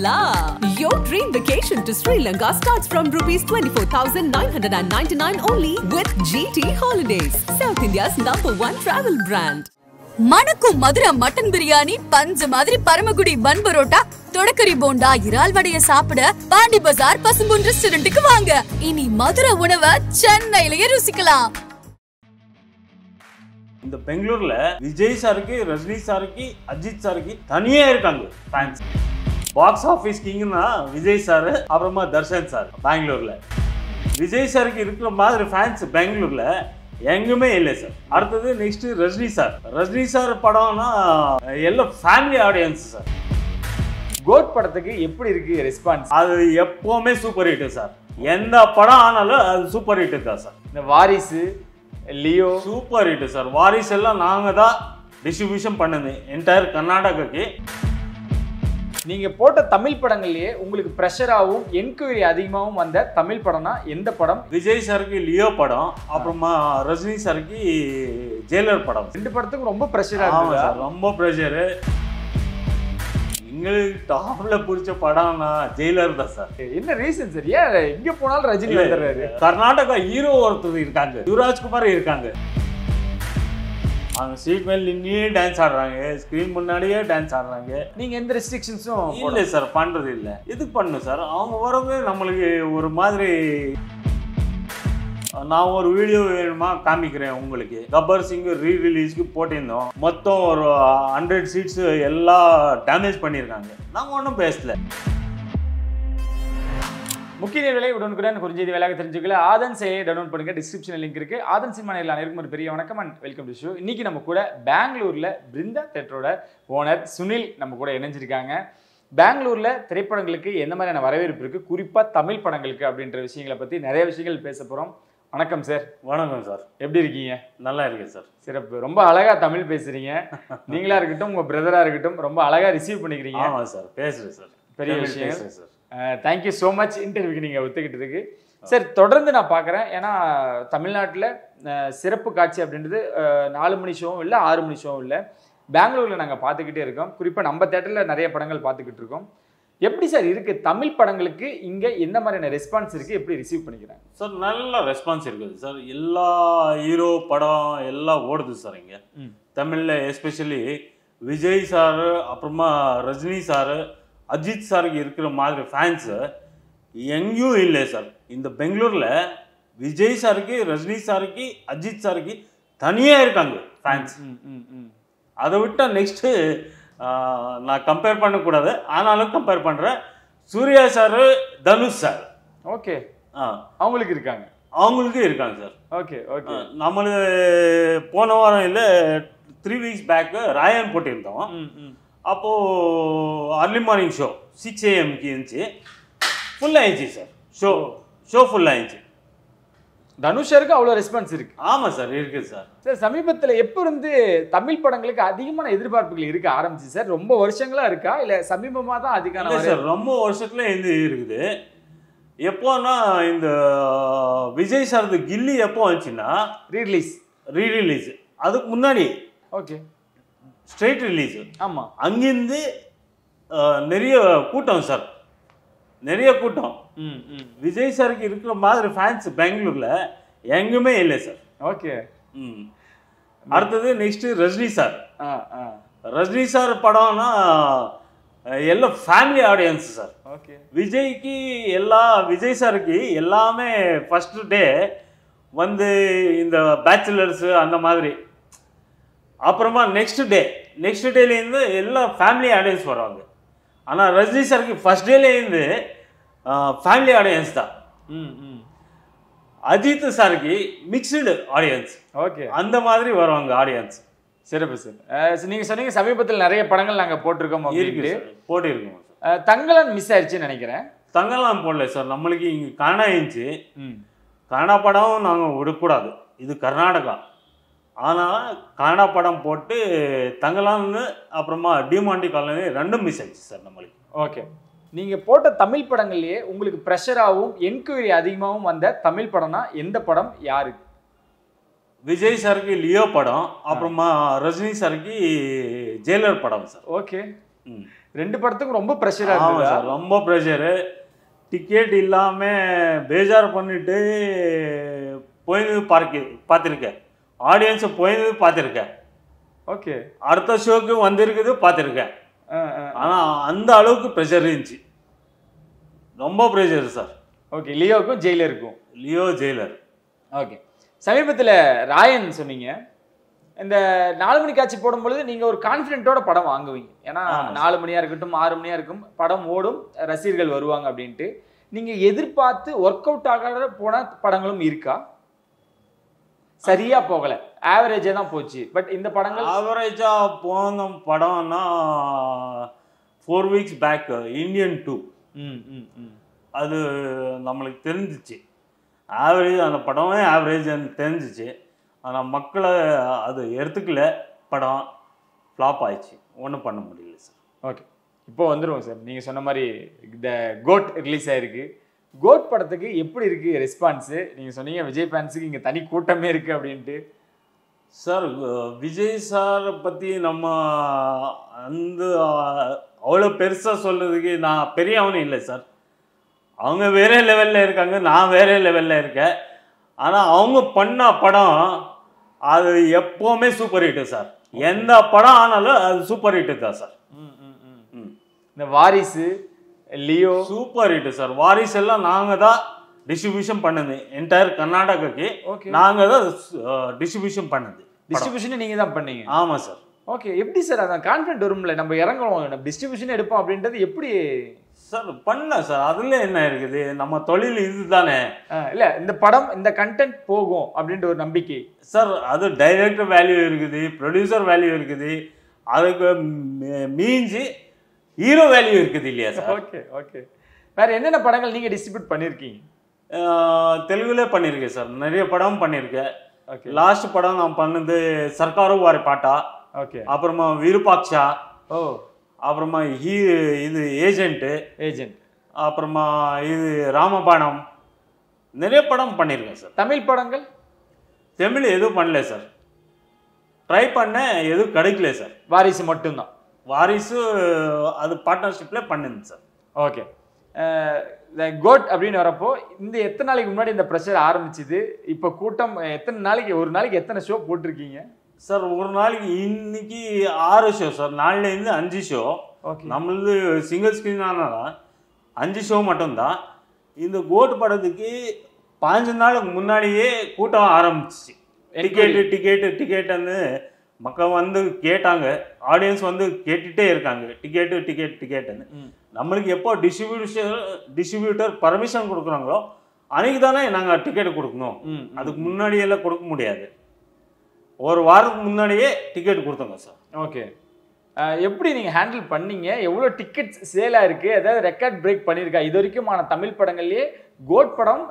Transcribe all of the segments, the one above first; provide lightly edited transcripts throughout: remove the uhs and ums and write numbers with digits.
la! Your dream vacation to Sri Lanka starts from rupees 24,999 only with GT Holidays, South India's #1 travel brand. மணக்கும் Madurai mutton biryani, பஞ்சு மாதிரி பரமக்குடி பன் பரோட்டா, தொடக்கரி போண்டா, இறால் வடைய சாப்பிட பாண்டி பஜார் பசும்பொன் ரெஸ்டாரண்ட்டுக்கு வாங்க. இனி மதுரை உணவை சென்னையிலேயே ருசிக்கலாம். இந்த பெங்களூர்ல விஜய் சாருக்கு, ரஜினி சாருக்கு, அஜித் சாருக்கு தனியா இருக்காங்க ஃபேன்ஸ். பாக்ஸ் ஆஃபீஸ் கிங்னா விஜய் சார், அப்புறமா தர்ஷன் சார். பெங்களூர்ல விஜய் சாருக்கு இருக்கிற மாதிரி ஃபேன்ஸ் பெங்களூர்ல எங்குமே இல்லை சார். அடுத்தது next Rajini sir. Rajini sir படம்னா எல்லாம் ஃபேமிலி ஆடியன்ஸ் சார். கோட் படத்துக்கு எப்படி இருக்கு ரெஸ்பான்ஸ்? அது எப்பவுமே சூப்பர் ஹிட் சார். எந்த படம் ஆனாலும் அது சூப்பர் ஹிட் தான் சார். இந்த வாரிசு, லியோ சூப்பர் ஹிட் சார். வாரிசு எல்லாம் நாங்கள் தான் டிஸ்ட்ரிபியூஷன் பண்ணது என்டையர் கர்நாடகாக்கு. நீங்க போட்ட தமிழ் படங்கள்லயே உங்களுக்கு ப்ரெஷராகவும் என்கொயரி அதிகமாகவும் வந்த தமிழ் படம்னா எந்த படம்? விஜய் சாருக்கு லியோ படம், அப்புறமா ரஜினி சாருக்கு ஜெயிலர் படம். ரெண்டு படத்துக்கும் ரொம்ப ப்ரெஷரா ஆமாம் இருக்கு. சார், ரொம்ப ப்ரெஷரு. எங்களுக்கு டாப்ல பிடிச்ச படம்னா ஜெயிலர் தான் சார். என்ன ரீசன் சார்? ஏன் எங்க போனாலும் ரஜினி வந்துடுறாரு? கர்நாடகா ஹீரோ ஒருத்தர் இருக்காங்க, யுவராஜ்குமார் இருக்காங்க. அவங்க சீட் மேல் நின்று டான்ஸ் ஆடுறாங்க, ஸ்க்ரீன் முன்னாடியே டான்ஸ் ஆடுறாங்க. நீங்க எந்த ரெஸ்ட்ரிக்ஷன்ஸும் இல்லை சார், பண்றது இல்லை. எதுக்கு பண்ணணும் சார்? அவங்க வரது நம்மளுக்கு ஒரு மாதிரி. நான் ஒரு வீடியோ வேணுமா காமிக்கிறேன் உங்களுக்கு. கப்பர் சிங் ரீரிலீஸ்க்கு போட்டிருந்தோம். மொத்தம் ஒரு 100 சீட்ஸ் எல்லாம் டேமேஜ் பண்ணியிருக்காங்க. நாங்கள் ஒன்றும் பேசல. முக்கிய நிகழ்வுகளை உடனுக்குடன் குறிஞ்செய்தி வேலையாக தெரிஞ்சுக்கல ஆதன் செயலியை டவுன்லோட் பண்ணுங்க. டிஸ்கிரிப்ஷனில் லிங்க் இருக்கு. ஆதன் சினிமா நேரில் அனைவருக்கும் ஒரு பெரிய வணக்கம் அண்ட் வெல்கம் டு ஷோ. இன்னைக்கு நம்ம கூட பெங்களூர்ல பிருந்தா தியேட்டரோட ஓனர் சுனில் நம்ம கூட இணைஞ்சிருக்காங்க. பெங்களூர்ல திரைப்படங்களுக்கு எந்த மாதிரியான வரவேற்பு இருக்கு, குறிப்பா தமிழ் படங்களுக்கு அப்படின்ற விஷயங்களை பத்தி நிறைய விஷயங்கள் பேச போறோம். வணக்கம் சார். வணக்கம் சார். எப்படி இருக்கீங்க? நல்லா இருக்கேன் சார். சிறப்பு. ரொம்ப அழகா தமிழ் பேசுறீங்க. நீங்களா இருக்கட்டும், உங்க பிரதரா இருக்கட்டும், ரொம்ப அழகா ரிசீவ் பண்ணிக்கிறீங்க. ஆமாம் சார், பேசுறேன் சார். பெரிய விஷயம் சார். தேங்க்யூ ஸோ மச் இன்டர்வியூக்கு நீங்கள் ஒத்துக்கிட்டதுக்கு. சார், தொடர்ந்து நான் பார்க்குறேன். ஏன்னா தமிழ்நாட்டில் சிறப்பு காட்சி அப்படின்றது 4 மணி ஷோவும் இல்லை, 6 மணி ஷோவும் இல்லை. பெங்களூரில் நாங்கள் பார்த்துக்கிட்டே இருக்கோம். குறிப்பாக நம்ம தேட்டரில் நிறைய படங்கள் பார்த்துக்கிட்டு இருக்கோம். எப்படி சார் இருக்குது தமிழ் படங்களுக்கு? இங்கே எந்த மாதிரியான ரெஸ்பான்ஸ் இருக்குது, எப்படி ரிசீவ் பண்ணிக்கிறாங்க சார்? நல்ல ரெஸ்பான்ஸ் இருக்குது சார். எல்லா ஹீரோ படம் எல்லாம் ஓடுது சார் இங்கே தமிழில். எஸ்பெஷலி விஜய் சார், அப்புறமா ரஜினி சார், அஜித் சாருக்கு இருக்கிற மாதிரி ஃபேன்ஸு எங்கேயும் இல்லை சார். இந்த பெங்களூரில் விஜய் சாருக்கு, ரஜினி சாருக்கு, அஜித் சாருக்கு தனியாக இருக்காங்க ஃபேன்ஸ். அதை விட்டால் நெக்ஸ்ட்டு நான் கம்பேர் பண்ணக்கூடாது, ஆனாலும் கம்பேர் பண்ணுறேன். Suriya sir, Dhanush sir. Okay. அவங்களுக்கு இருக்காங்க. அவங்களுக்கு இருக்காங்க சார். Okay okay. நம்மளு போன வாரம் இல்லை, 3 வீக்ஸ் பேக்கு ராயன் போட்டிருந்தோம். அப்போது அர்லி மார்னிங் ஷோ 6 AM இருந்துச்சு. ஃபுல்லாகிடுச்சு சார். ஷோ ஃபுல்லாகிடுச்சு. தனுஷருக்கு அவ்வளோ ரெஸ்பான்ஸ் இருக்கு. ஆமாம் சார், இருக்குது சார். சார், சமீபத்தில் எப்போ இருந்து தமிழ் படங்களுக்கு அதிகமான எதிர்பார்ப்புகள் இருக்க ஆரம்பிச்சு சார்? ரொம்ப வருஷங்களா இருக்கா இல்லை சமீபமாக தான் அதிகமான? சார், ரொம்ப வருஷத்துல இருந்து இருக்குது. எப்போன்னா இந்த விஜய் சார் கில்லி எப்போ வந்துச்சுன்னா ரீரிலீஸ் அதுக்கு முன்னாடி. ஓகே. Straight release. ஆமாம். அங்கிருந்து நிறைய கூட்டம் சார், நிறைய கூட்டம். விஜய் சாருக்கு இருக்கிற மாதிரி ஃபேன்ஸ் பெங்களூர்ல எங்குமே இல்லை சார். ஓகே. அடுத்தது next Rajini sir. Rajini sir படம்னா எல்லாம் ஃபேமிலி ஆடியன்ஸ் சார். ஓகே. விஜய்க்கு விஜய் சாருக்கு எல்லாமே ஃபர்ஸ்ட் டே வந்து இந்த பேச்சுலர்ஸ் அந்த மாதிரி. அப்புறமா நெக்ஸ்ட் டேலேருந்து எல்லாம் ஃபேமிலி ஆடியன்ஸ் வருவாங்க. ஆனால் ரஜினி சாருக்கு ஃபர்ஸ்ட் டேலேருந்து ஃபேமிலி ஆடியன்ஸ் தான். அஜித் சாருக்கு மிக்சடு ஆடியன்ஸ். ஓகே. அந்த மாதிரி வருவாங்க ஆடியன்ஸ். சிறப்பு சார். நீங்கள் சொன்னீங்க சமீபத்தில் நிறைய படங்கள் நாங்கள் போட்டிருக்கோம். போட்டிருக்கோம் சார். தங்கலான் மிஸ் ஆயிடுச்சுன்னு நினைக்கிறேன். தங்கலான் போடல சார். நம்மளுக்கு இங்கே கனடா இருந்துச்சு. கனடா படம் நாங்கள் விடக்கூடாது, இது கர்நாடகா. ஆனால் கனடா படம் போட்டு தங்கலான்னு அப்புறமா டிமாண்டி காலனி ரெண்டும் மிஸ் ஆயிடுச்சு சார் நம்மளுக்கு. ஓகே. நீங்கள் போட்ட தமிழ் படங்கள்லேயே உங்களுக்கு ப்ரெஷராகவும் என்கொயரி அதிகமாகவும் வந்த தமிழ் படம்னா எந்த படம், யாரு? விஜய் சாருக்கு லியோ படம், அப்புறமா ரஜினி சாருக்கு ஜெயிலர் படம் சார். ஓகே. 2 படத்துக்கும் ரொம்ப ப்ரெஷரா ஆமாம் இருந்தது சார், ரொம்ப ப்ரெஷரு. டிக்கெட் இல்லாமல் பேஜார் பண்ணிட்டு போயிருந்து பார்த்துருக்கேன். ஆடியன்ஸை போயிருந்து பார்த்துருக்கேன். ஓகே, அடுத்த ஷோக்கு வந்திருக்குது பார்த்துருக்கேன். ஆனால் அந்த அளவுக்கு ப்ரெஷர் இருந்துச்சு, ரொம்ப ப்ரெஷர் சார். ஓகே, லியோக்கும் ஜெயிலருக்கும். லியோ ஜெயிலர். ஓகே, சமீபத்தில் ராயன் சொன்னீங்க. இந்த 4 மணி காட்சி போடும்பொழுது நீங்கள் ஒரு கான்ஃபிடென்ட்டோட படம் வாங்குவீங்க. ஏன்னா 4 மணியாக இருக்கட்டும் 6 மணியாக இருக்கும், படம் ஓடும், ரசிகர்கள் வருவாங்க அப்படின்ட்டு. நீங்கள் எதிர்பார்த்து ஒர்க் அவுட் ஆகாத போன படங்களும் இருக்கா? சரியா போகலை, ஆவரேஜாக தான் போச்சு. பட் இந்த படங்கள் ஆவரேஜாக போன படம்னா 4 weeks பேக் இந்தியன் 2. அது நம்மளுக்கு தெரிஞ்சிச்சு ஆவரேஜ், அந்த படமே ஆவரேஜ் தெரிஞ்சிச்சு. ஆனால் மக்களை அது எடுத்துக்கல, படம் ஃப்ளாப் ஆயிடுச்சு, ஒன்றும் பண்ண முடியல சார். ஓகே, இப்போ வந்துடுவோம் சார். நீங்கள் சொன்ன மாதிரி இந்த கோட் ரிலீஸ் ஆயிருக்கு. கோட் படத்துக்கு எப்படி இருக்குது ரெஸ்பான்ஸு? நீங்கள் சொன்னீங்க விஜய் ஃபேன்ஸுக்கு இங்கே தனி கூட்டமே இருக்குது அப்படின்ட்டு. சார், விஜய் சாரை பற்றி நம்ம அந்த அவ்வளோ பெருசாக சொல்கிறதுக்கு நான் பெரியவனும் இல்லை சார். அவங்க வேற லெவலில் இருக்காங்க, நான் வேற லெவலில் இருக்கேன். ஆனால் அவங்க பண்ண படம் அது எப்போவுமே சூப்பர் ஹிட்டு சார். எந்த படம் ஆனாலும் அது சூப்பர் ஹிட்டு தான் சார். இந்த வாரிசு, லியோ சூப்பர் ஹிட்டு சார். வாரிசு எல்லாம் நாங்கள் தான் டிஸ்ட்ரிபியூஷன் பண்ணது, என்டையர் கர்நாடகாக்கு நாங்கள் தான் டிஸ்ட்ரிபியூஷன் பண்ணது. டிஸ்ட்ரிபியூஷன் நீங்கள் தான் பண்ணீங்க? ஆமாம் சார். ஓகே, எப்படி சார் அதான் கான்ஃபிடென்ட் வரும்ல, நம்ம இறங்குறோம், நம்ம டிஸ்ட்ரிபியூஷன் எடுப்போம் அப்படின்றது எப்படி சார்? பண்ணல சார், அதுல என்ன இருக்குது, நம்ம தொழில் இதுதானே. இல்லை, இந்த படம் இந்த கண்டென்ட் போகும் அப்படின்ற ஒரு நம்பிக்கை சார். அது டைரக்டர் வேல்யூ இருக்குது, ப்ரொடியூசர் வேல்யூ இருக்குது, அதுக்கு மீஞ்சி ஹீரோ வேல்யூ இருக்குது இல்லையா சார்? ஓகே ஓகே, வேற என்னென்ன படங்கள் நீங்கள் டிஸ்ட்ரிபியூட் பண்ணியிருக்கீங்க? தெலுங்குல பண்ணியிருக்கேன் சார், நிறைய படம் பண்ணியிருக்கேன். லாஸ்ட் படம் நான் பண்ணது சர்க்காரு வாரி பாட்டா. ஓகே, அப்புறமா விருபாக்ஷா. ஓ, அப்புறமா இது ஏஜென்ட். அப்புறமா இது ராமபாணம். நிறைய படம் பண்ணியிருக்கேன் சார். தமிழ் படங்கள்? தமிழ் எதுவும் பண்ணல சார், ட்ரை பண்ண எதுவும் கிடைக்கல சார். வாரிசு மட்டும்தான். வாரிசு அது பார்ட்னர்ஷிப்ல பண்ணுது சார். ஓகே, கோட் அப்படின்னு வரப்போ இந்த எத்தனை நாளைக்கு முன்னாடி இந்த ப்ரெஷர் ஆரம்பிச்சுது? இப்போ கூட்டம் எத்தனை நாளைக்கு, ஒரு நாளைக்கு எத்தனை ஷோ போட்டிருக்கீங்க சார்? ஒரு நாளைக்கு இன்னைக்கு 6 ஷோ சார், நாளிலேருந்து 5 ஷோ. நம்மளது சிங்கிள் ஸ்க்ரீன் ஆனால் 5 ஷோ மட்டும்தான். இந்த கோட் படத்துக்கு 5 நாளுக்கு முன்னாடியே கூட்டம் ஆரம்பிச்சிச்சு. டிக்கெட்டுன்னு மக்கள் வந்து கேட்டாங்க, ஆடியன்ஸ் வந்து கேட்டுகிட்டே இருக்காங்க, டிக்கெட்டுன்னு. நம்மளுக்கு எப்போ டிஸ்ட்ரிபியூட்டர் பர்மிஷன் கொடுக்குறாங்களோ அன்னைக்கு தானே நாங்கள் டிக்கெட் கொடுக்கணும். அதுக்கு முன்னாடியெல்லாம் கொடுக்க முடியாது. ஒரு வாரத்துக்கு முன்னாடியே டிக்கெட் கொடுத்தோங்க சார். ஓகே, எப்படி நீங்கள் ஹேண்டில் பண்ணீங்க? எவ்வளோ டிக்கெட்ஸ் சேலாக இருக்குது? ஏதாவது ரெக்கார்ட் பிரேக் பண்ணியிருக்கா இது வரைக்குமான தமிழ் படங்கள்லேயே? கோட் படம்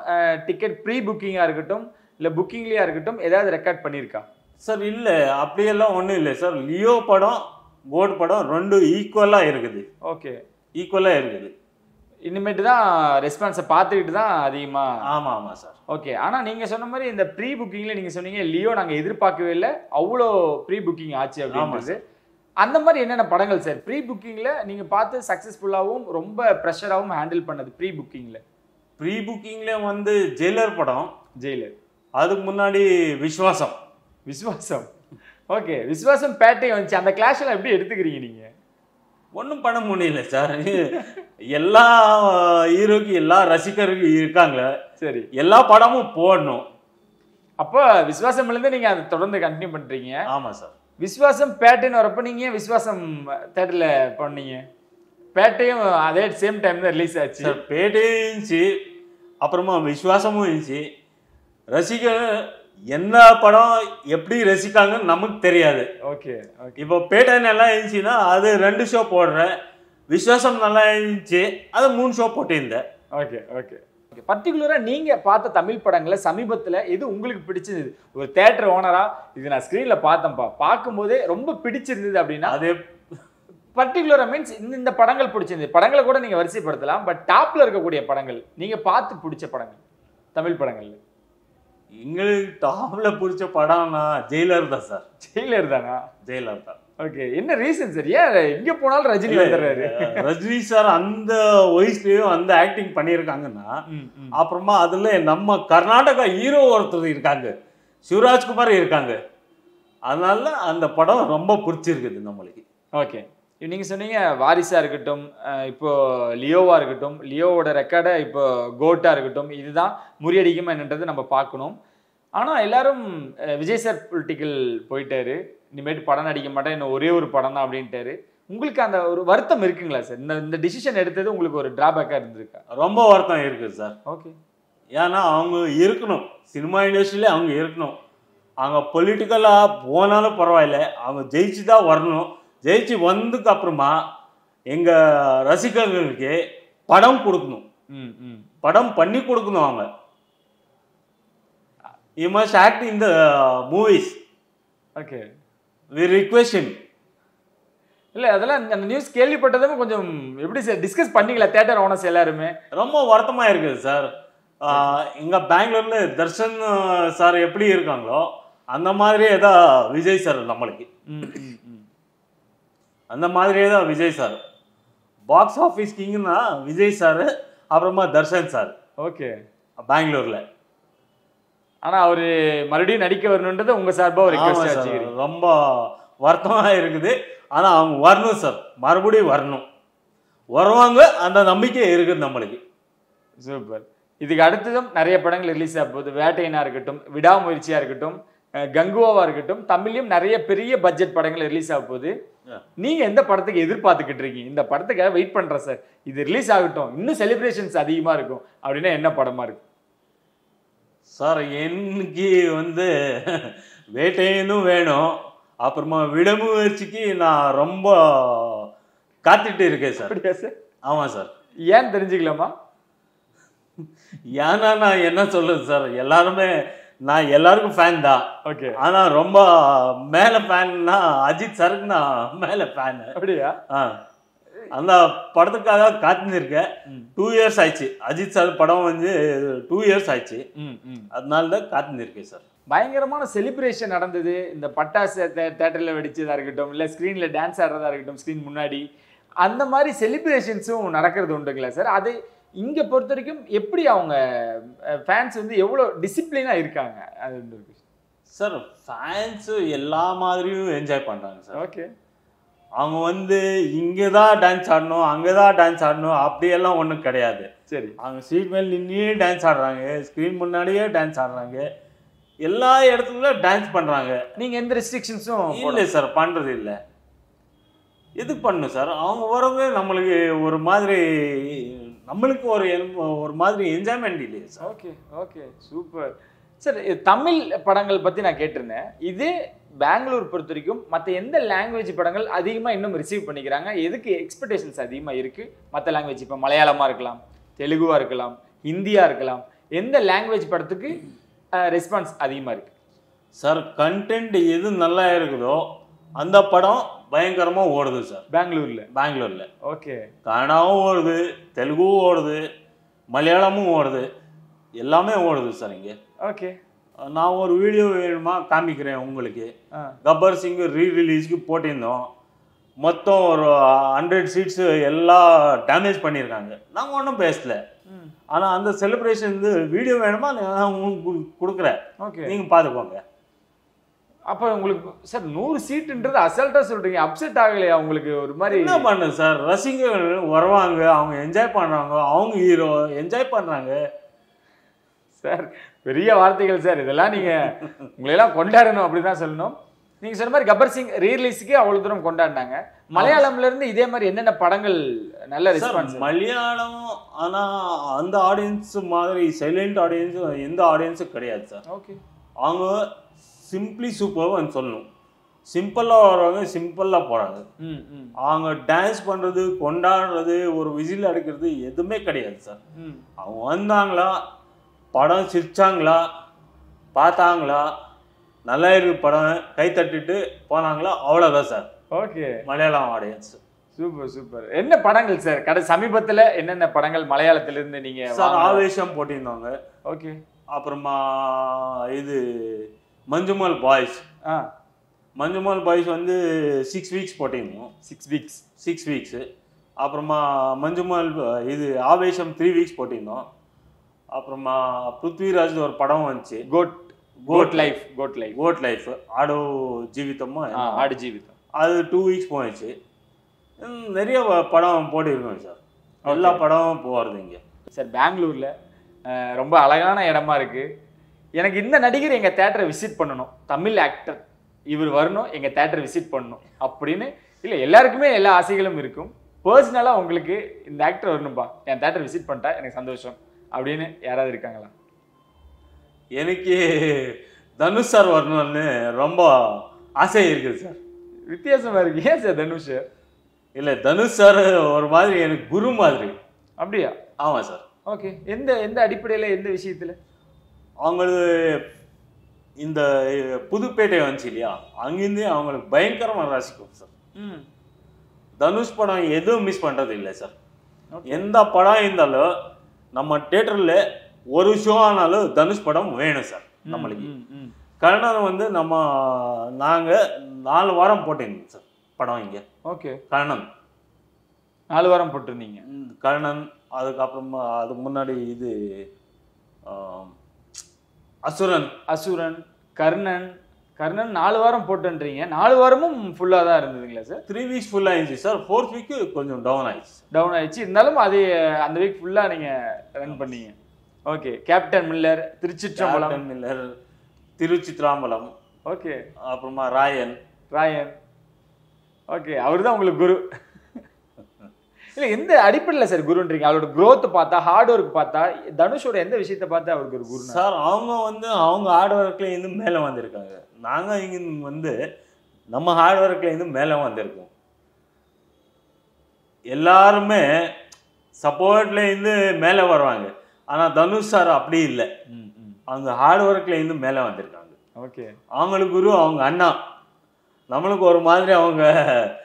டிக்கெட் ப்ரீ புக்கிங்காக இருக்கட்டும் இல்லை புக்கிங்லேயா இருக்கட்டும், ஏதாவது ரெக்கார்ட் பண்ணியிருக்கா சார்? இல்லை, அப்படியெல்லாம் ஒன்றும் இல்லை சார். லியோ படம் கோட் படம் 2 ஈக்குவலாக இருக்குது. ஓகே, ஈக்குவலாக இருக்குது. இனிமேட்டு தான் ரெஸ்பான்ஸை பார்த்துக்கிட்டு தான் அதிகமாக. ஆமாம் சார். ஓகே, ஆனால் நீங்கள் சொன்ன மாதிரி இந்த ப்ரீ புக்கிங்கில் நீங்கள் சொன்னீங்க லியோ நாங்கள் எதிர்பார்க்கவே இல்லை, அவ்வளோ ப்ரீ புக்கிங் ஆச்சு அப்படின்றது. அந்த மாதிரி என்னென்ன படங்கள் சார் ப்ரீ புக்கிங்கில் நீங்கள் பார்த்து சக்ஸஸ்ஃபுல்லாகவும் ரொம்ப ப்ரெஷராகவும் ஹேண்டில் பண்ணது? ப்ரீ புக்கிங்கில் வந்து ஜெயிலர் படம். அதுக்கு முன்னாடி விஸ்வாசம். ஓகே, விஸ்வாசம் பேட்டை வந்துச்சு. அந்த கிளாஷெல்லாம் எப்படி எடுத்துக்கிறீங்க நீங்கள்? ஒன்றும் பண்ண முடியல சார். எல்லா ஹீரோக்கு எல்லா ரசிகர்கள் இருக்காங்க. சரி, எல்லா படமும் போடணும். அப்போ விஸ்வாசம்லேருந்து நீங்கள் அதை தொடர்ந்து கண்டினியூ பண்ணுறீங்க? ஆமாம் சார். விஸ்வாசம் பேட்டைன்னு வரப்போ நீங்கள் விஸ்வாசம் தேட்டரில் பண்ணீங்க, பேட்டையும் அதே சேம் டைம் தான் ரிலீஸ் ஆச்சு சார். பேட்டையும் இருந்துச்சு, அப்புறமா விஸ்வாசமும் இருந்துச்சு. ரசிகர் என்ன படம் எப்படி ரசிக்காங்கன்னு நமக்கு தெரியாது. ஓகே, இப்போ பேட்டை நல்லா இருந்துச்சுன்னா அது 2 ஷோ போடுறேன். விஸ்வாசம் நல்லா இருந்துச்சு, அது 3 ஷோ போட்டிருந்தேன். ஓகே ஓகே ஓகே, பர்டிகுலராக நீங்கள் பார்த்த தமிழ் படங்களை சமீபத்தில் எது உங்களுக்கு பிடிச்சிருந்தது? ஒரு தேட்டர் ஓனரா இது நான் ஸ்க்ரீனில் பார்த்தேன்ப்பா, பார்க்கும்போதே ரொம்ப பிடிச்சிருந்தது அப்படின்னா அது பர்டிகுலராக மீன்ஸ் இந்த படங்கள் பிடிச்சிருந்தது. படங்களை கூட நீங்கள் வரிசைப்படுத்தலாம், பட் டாப்பில் இருக்கக்கூடிய படங்கள் நீங்கள் பார்த்து பிடிச்ச படங்கள் தமிழ் படங்கள். எங்களுக்கு டாப்ல பிடிச்ச படம்னா ஜெயிலர் தான் சார். ஜெயிலர் தானா? ஜெயிலர் தான். ஓகே, என்ன ரீசன் சார்? ஏன் எங்க போனாலும் ரஜினி வந்துடுறாரு? ரஜினி சார் அந்த வயசுலயும் அந்த ஆக்டிங் பண்ணியிருக்காங்கன்னா, அப்புறமா அதுல நம்ம கர்நாடகா ஹீரோ ஒருத்தர் இருக்காங்க, சிவராஜ்குமார் இருக்காங்க. அதனால அந்த படம் ரொம்ப பிடிச்சிருக்குது நம்மளுக்கு. ஓகே, நீங்க சொன்னீங்க வாரிசா இருக்கட்டும், இப்போ லியோவா இருக்கட்டும், லியோவோட ரெக்கார்டை இப்போ கோட்டா இருக்கட்டும், இதுதான் முறியடிக்குமா என்னன்றது நம்ம பார்க்கணும். ஆனா எல்லாரும் விஜய் சார் பொலிட்டிக்கல் போயிட்டாரு, இனிமேட்டு படம் நடிக்க மாட்டேன், இன்னும் ஒரே ஒரு படம் தான் அப்படின்ட்டாரு. உங்களுக்கு அந்த ஒரு வருத்தம் இருக்குங்களா சார்? இந்த டிசிஷன் எடுத்தது உங்களுக்கு ஒரு டிராபேக்கா இருந்திருக்கா? ரொம்ப வருத்தம் இருக்குது சார். ஓகே, ஏன்னா அவங்க இருக்கணும், சினிமா இண்டஸ்ட்ரியிலே அவங்க இருக்கணும். அவங்க பொலிட்டிக்கலாக போனாலும் பரவாயில்ல, அவங்க ஜெயிச்சு தான் வரணும். ஜெயிச்சு வந்ததுக்கு அப்புறமா எங்கள் ரசிகர்களுக்கு படம் கொடுக்கணும், படம் பண்ணி கொடுக்கணும். அவங்க you must act in the movies. Okay, we request him. இல்லை, அதெல்லாம் அந்த நியூஸ் கேள்விப்பட்டதும் கொஞ்சம் எப்படி சார் டிஸ்கஸ் பண்ணிங்களா தியேட்டர் ஓனர்ஸ் எல்லாருமே? ரொம்ப வருத்தமாக இருக்குது சார். இங்கே பெங்களூரில் தர்ஷன் சார் எப்படி இருக்காங்களோ அந்த மாதிரியே தான் விஜய் சார். நம்மளுக்கு அந்த மாதிரியே தான் விஜய் சார். பாக்ஸ் ஆஃபீஸ் கிங்குன்னா விஜய் சார், அப்புறமா தர்ஷன் சார். ஓகே, பெங்களூரில். ஆனால் அவர் மறுபடியும் நடிக்க வரணுன்றது உங்கள் சார்பாக ரிக்வெஸ்ட். ரொம்ப வருத்தமாக இருக்குது. ஆனால் அவங்க வரணும் சார், மறுபடியும் வரணும், வருவாங்க, அந்த நம்பிக்கை இருக்குது நம்மளுக்கு. சூப்பர். இதுக்கு அடுத்ததும் நிறைய படங்கள் ரிலீஸ் ஆக போகுது. வேட்டையனா இருக்கட்டும், விடாமுயற்சியாக இருக்கட்டும், கங்குவாவா இருக்கட்டும், தமிழ்லையும் நிறைய பெரிய பட்ஜெட் படங்கள் ரிலீஸ் ஆக போகுது. நீங்க எந்த படத்துக்கு எதிர்பார்த்துக்கிட்டு இருக்கீங்க? இந்த படத்துக்காக வெயிட் பண்றேன் சார், இது ரிலீஸ் ஆகட்டும், இன்னும் செலிப்ரேஷன்ஸ் அதிகமா இருக்கும் அப்படின்னா என்ன படமா இருக்கு சார்? எனக்கு வேட்டையனும் வேணும், அப்புறமா விடாமுயற்சிக்கு நான் ரொம்ப காத்துட்டு இருக்கேன் சார். அப்படியா சார்? ஆமாம் சார். ஏன் தெரிஞ்சுக்கலாமா? ஏன்னா நான் என்ன சொல்றது சார், எல்லாருமே நான் எல்லாருக்கும் ஃபேன் தான். ஓகே, ஆனா ரொம்ப மேல ஃபேன்னா அஜித் சாருக்கு நான் மேல ஃபேன். அப்படியா? அந்த படத்துக்காக காத்துருக்கேன். 2 years ஆயிடுச்சு. அஜித் சார் படம் 2 years ஆயிடுச்சு. அதனால தான் காத்துருக்கேன் சார். பயங்கரமான செலிப்ரேஷன் நடந்தது. இந்த பட்டாசு தேட்டரில் வெடிச்சதா இருக்கட்டும், இல்லை ஸ்க்ரீனில் டான்ஸ் ஆடுறதா இருக்கட்டும், ஸ்க்ரீன் முன்னாடி அந்த மாதிரி செலிப்ரேஷன்ஸும் நடக்கிறது உண்டுங்களா சார்? அது இங்கே பொறுத்த வரைக்கும் எப்படி அவங்க ஃபேன்ஸ் எவ்வளோ டிசிப்ளினாக இருக்காங்க அது சார்? ஃபேன்ஸு எல்லா மாதிரியும் என்ஜாய் பண்ணுறாங்க சார். ஓகே, அவங்க இங்கே தான் டான்ஸ் ஆடணும், அங்கே தான் டான்ஸ் ஆடணும் அப்படியெல்லாம் ஒன்றும் கிடையாது. சரி, அவங்க ஸ்ட்ரீட் மேல் நின்னே டான்ஸ் ஆடுறாங்க, ஸ்க்ரீன் முன்னாடியே டான்ஸ் ஆடுறாங்க, எல்லா இடத்துலையும் டான்ஸ் பண்ணுறாங்க. நீங்கள் எந்த ரெஸ்ட்ரிக்ஷன்ஸும் இல்லை சார், பண்ணுறது இல்லை. எதுக்கு பண்ணணும் சார்? அவங்க வரது நம்மளுக்கு ஒரு மாதிரி, நம்மளுக்கு ஒரு மாதிரி என்ஜாய்மெண்ட் இல்லையே sir. Okay okay, super sir. Tamil படங்கள் பற்றி நான் கேட்டிருந்தேன். இது பெங்களூர் பொறுத்த வரைக்கும் மற்ற எந்த லாங்குவேஜ் படங்கள் அதிகமாக இன்னும் ரிசீவ் பண்ணிக்கிறாங்க? எதுக்கு எக்ஸ்பெக்டேஷன்ஸ் அதிகமாக இருக்குது? மற்ற லாங்குவேஜ் இப்போ மலையாளமாக இருக்கலாம், தெலுங்குவாக இருக்கலாம், ஹிந்தியாக இருக்கலாம், எந்த லாங்குவேஜ் படத்துக்கு ரெஸ்பான்ஸ் அதிகமாக இருக்குது சார்? கண்டென்ட் எது நல்லா இருக்குதோ அந்த படம் பயங்கரமாக ஓடுது சார் பெங்களூரில். ஓகே, கன்னடாவும் ஓடுது, தெலுங்கும் ஓடுது, மலையாளமும் ஓடுது, எல்லாமே ஓடுது சார் இங்கே. ஓகே, நான் ஒரு வீடியோ வேணுமா காமிக்கிறேன் உங்களுக்கு. கப்பர் சிங் ரீரிலீஸ்க்கு போட்டிருந்தோம். மொத்தம் ஒரு 100 seats எல்லாம் டேமேஜ் பண்ணியிருக்காங்க. நாங்கள் ஒன்றும் பேசல. ஆனால் அந்த செலிப்ரேஷன் வீடியோ வேணுமா நான் உங்களுக்கு கொடுக்குறேன், நீங்கள் பார்த்துக்கோங்க. அப்போ உங்களுக்கு சார் 100 சீட்டுன்றது அசல்ட்டாக சொல்கிறீங்க, அப்செட் ஆகலையா உங்களுக்கு? ஒரு மாதிரி என்ன பண்ணுங்க சார், ரசிகர்கள் வருவாங்க, அவங்க என்ஜாய் பண்ணுறாங்க, அவங்க ஹீரோ என்ஜாய் பண்ணுறாங்க சார். பெரிய வார்த்தைகள் சார் இதெல்லாம். நீங்கள் உங்களையெல்லாம் கொண்டாடணும் அப்படி தான் சொல்லணும். நீங்கள் சொன்ன மாதிரி கப்பர் சிங் ரீரிலீஸுக்கு அவ்வளோ தூரம் கொண்டாடினாங்க. மலையாளம்லேருந்து இதே மாதிரி என்னென்ன படங்கள் நல்ல ரெஸ்பான்ஸ்? மலையாளம் ஆனால் அந்த ஆடியன்ஸ் மாதிரி சைலண்ட் ஆடியன்ஸ் எந்த ஆடியன்ஸும் கிடையாது சார். ஓகே, அவங்க சிம்பிளி சூப்பர்னு சொல்லணும். சிம்பிளாக வர்றவங்க சிம்பிளாக போகிறாங்க. அவங்க டான்ஸ் பண்ணுறது, கொண்டாடுறது, ஒரு விசில் அடிக்கிறது எதுவுமே கிடையாது சார். அவங்க வந்தாங்களா, படம் சிரிச்சாங்களா, பார்த்தாங்களா, நல்லா இருக்கு படம், கை தட்டிட்டு போனாங்களா, அவ்வளோதான் sir. Okay, Malayalam audience. Super super. என்ன படங்கள் சார் சமீபத்தில் என்னென்ன படங்கள் மலையாளத்திலிருந்து நீங்கள் சார்? ஆவேசம் போட்டிருந்தாங்க. ஓகே, அப்புறமா இது மஞ்சுமல் பாய்ஸ், மஞ்சுமல் பாய்ஸ் வந்து 6 வீக்ஸ் போட்டிருந்தோம். 6 வீக்ஸு. அப்புறமா மஞ்சுமல் இது ஆவேசம் 3 வீக்ஸ் போட்டிருந்தோம். அப்புறமா பிருத்விராஜ் ஒரு படம் வந்துச்சு, கோட் லைஃப் ஆடு ஜீவிதமா ஆடு ஜீவிதம், அது 2 வீக்ஸ் போயிடுச்சு. நிறைய படம் போட்டிருக்கோம் சார். எல்லா படமும் போகிறது இங்கே சார். பெங்களூரில் ரொம்ப அழகான இடமா இருக்கு. எனக்கு இந்த நடிகர் எங்கள் தேட்டரை விசிட் பண்ணணும், தமிழ் ஆக்டர் இவர் வரணும், எங்கள் தேட்டரை விசிட் பண்ணணும் அப்படின்னு இல்லை, எல்லாருக்குமே எல்லா ஆசைகளும் இருக்கும். பர்சனலாக உங்களுக்கு இந்த ஆக்டர் வரணும்பா, என் தேட்டரை விசிட் பண்ணிட்டா எனக்கு சந்தோஷம் அப்படின்னு யாராவது இருக்காங்களா? எனக்கு தனுஷ் சார் வரணும்னு ரொம்ப ஆசை இருக்குது சார். வித்தியாசமாக இருக்கு. ஏன் சார் தனுஷ்? இல்லை, தனுஷ் சார் ஒரு மாதிரி எனக்கு குரு மாதிரி. அப்படியா? ஆமாம் சார். ஓகே. எந்த அடிப்படையில், எந்த விஷயத்தில்? அவங்களது இந்த புதுப்பேட்டை வந்துச்சு இல்லையா, அங்கேருந்தே அவங்களுக்கு பயங்கரமாக ரசிக்கும் சார். தனுஷ் படம் எதுவும் மிஸ் பண்ணுறது இல்லை சார். எந்த படம் இருந்தாலும் நம்ம தியேட்டரில் ஒரு ஷோ ஆனாலும் தனுஷ் படம் வேணும் சார் நம்மளுக்கு. கர்ணன் வந்து நாங்கள் 4 வாரம் போட்டிருந்தோம் சார் படம் இங்கே. ஓகே. கர்ணன் 4 வாரம் போட்டிருந்தீங்க. கர்ணன், அதுக்கப்புறமா அதுக்கு முன்னாடி இது அசுரன், கர்ணன் 4 வாரம் போட்டுன்றீங்க. 4 வாரமும் ஃபுல்லாக தான் இருந்ததுங்களா சார்? 3 வீக்ஸ் ஃபுல்லாக இருந்துச்சு சார். 4th வீக்கு கொஞ்சம் டவுன் ஆயிடுச்சு. இருந்தாலும் அது அந்த வீக் ஃபுல்லாக நீங்கள் ரன் பண்ணீங்க. ஓகே. கேப்டன் மில்லர், திருச்சித்ராம்பலம். ஓகே. அப்புறமா ராயன். ஓகே. அவர் தான் உங்களுக்கு குரு. இல்லை, எந்த அடிப்படையில் சார் குருன்றீங்க? அவரோட growth பார்த்தா, ஹார்ட் ஒர்க் பார்த்தா, தனுஷோட எந்த விஷயத்தை பார்த்தா அவருக்கு ஒரு குரு சார்? அவங்க ஹார்ட் ஒர்க்ல இருந்து மேலே வந்திருக்காங்க. நாங்கள் இங்கே வந்து நம்ம ஹார்ட் ஒர்க்ல இருந்து மேலே வந்திருக்கோம். எல்லாருமே சப்போர்ட்ல இருந்து மேலே வருவாங்க. ஆனால் தனுஷ் சார் அப்படி இல்லை, அவங்க ஹார்ட் ஒர்க்ல இருந்து மேலே வந்திருக்காங்க. ஓகே. அவங்களுக்கு குரு அவங்க அண்ணா, நம்மளுக்கு ஒரு மாதிரி அவங்க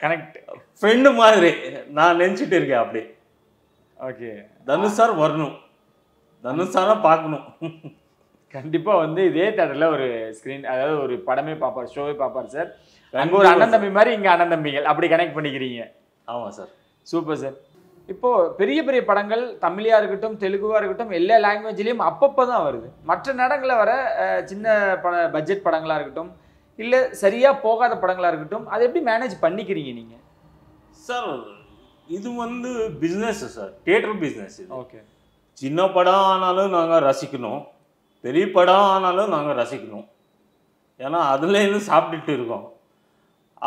கனெக்ட் ஃப்ரெண்டு மாதிரி நான் நினச்சிட்டு இருக்கேன் அப்படி. ஓகே. தனுஷ் சார் வரணும், தனுஷ் சாரை பார்க்கணும். கண்டிப்பாக வந்து இதே தேட்டரில் ஒரு ஸ்க்ரீன், அதாவது ஒரு படமே பார்ப்பார், ஷோவே பார்ப்பார் சார். அங்கே ஒரு அண்ணன் தம்பி மாதிரி, இங்கே அண்ணன் தம்பிகள் அப்படி கனெக்ட் பண்ணிக்கிறீங்க. ஆமாம் சார். Super sir. இப்போது பெரிய பெரிய படங்கள் தமிழாக இருக்கட்டும், தெலுங்குவாக இருக்கட்டும், எல்லா லாங்குவேஜ்லேயும் அப்பப்போ தான் வருது. மற்ற நேரங்களில் வர சின்ன பட்ஜெட் படங்களாக இருக்கட்டும், இல்லை சரியாக போகாத படங்களாக இருக்கட்டும், அதை எப்படி மேனேஜ் பண்ணிக்கிறீங்க நீங்கள்? சார், இது வந்து பிஸ்னஸ் சார், தியேட்டர் பிஸ்னஸ் இது. ஓகே. சின்ன படம் ஆனாலும் நாங்கள் ரசிக்கணும், பெரிய படம் ஆனாலும் நாங்கள் ரசிக்கணும். ஏன்னா அதுலேருந்து சாப்பிட்டுட்டு இருக்கோம்.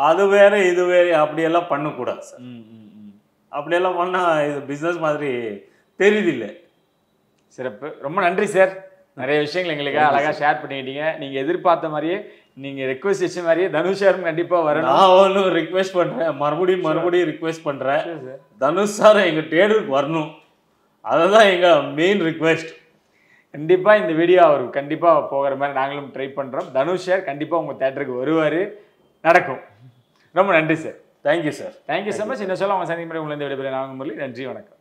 அது வேறு இது வேறு அப்படியெல்லாம் பண்ணக்கூடாது சார். அப்படியெல்லாம் பண்ணால் இது பிஸ்னஸ் மாதிரி தெரியுதில்லை. சிறப்பு. ரொம்ப நன்றி சார். நிறைய விஷயங்கள் எங்களுக்கு அழகாக ஷேர் பண்ணிக்கிட்டீங்க. நீங்கள் எதிர்பார்த்த மாதிரியே, நீங்கள் ரெக்வஸ்ட் வச்ச மாதிரியே தனுஷ் சார் கண்டிப்பாக வரணும். நான் ஒன்றும் ரிக்வெஸ்ட் பண்ணுறேன், மறுபடியும் ரிக்வெஸ்ட் பண்ணுறேன். தனுஷ் சார் எங்கள் தியேட்டருக்கு வரணும், அதுதான் எங்கள் மெயின் ரிக்வெஸ்ட். கண்டிப்பாக இந்த வீடியோ அவர் கண்டிப்பாக போகிற மாதிரி நாங்களும் ட்ரை பண்ணுறோம். தனுஷ் சார் கண்டிப்பாக உங்கள் தேட்டருக்கு வருவார், நடக்கும். ரொம்ப நன்றி sir. Thank you sir. Thank you so much. என்ன சொல்ல அவங்க சந்திக்கும் முறை உங்களை விடைபெற நான் முரளி. நன்றி, வணக்கம்.